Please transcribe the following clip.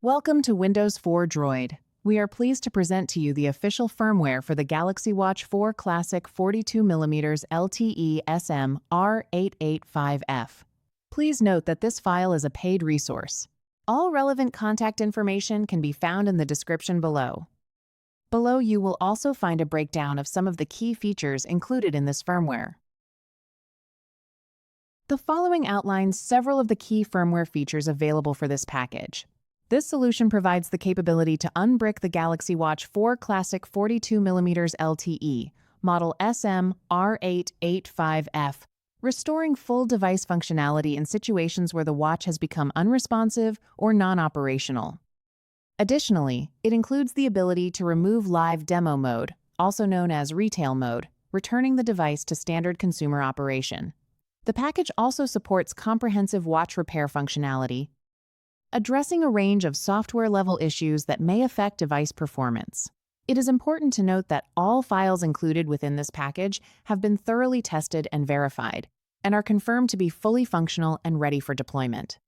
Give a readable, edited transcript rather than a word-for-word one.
Welcome to Windows 4 Droid. We are pleased to present to you the official firmware for the Galaxy Watch4 Classic 42mm LTE SM-R885F. Please note that this file is a paid resource. All relevant contact information can be found in the description below. Below you will also find a breakdown of some of the key features included in this firmware. The following outlines several of the key firmware features available for this package. This solution provides the capability to unbrick the Galaxy Watch4 Classic 42mm LTE, model SM-R885F, restoring full device functionality in situations where the watch has become unresponsive or non-operational. Additionally, it includes the ability to remove live demo mode, also known as retail mode, returning the device to standard consumer operation. The package also supports comprehensive watch repair functionality, addressing a range of software-level issues that may affect device performance. It is important to note that all files included within this package have been thoroughly tested and verified, and are confirmed to be fully functional and ready for deployment.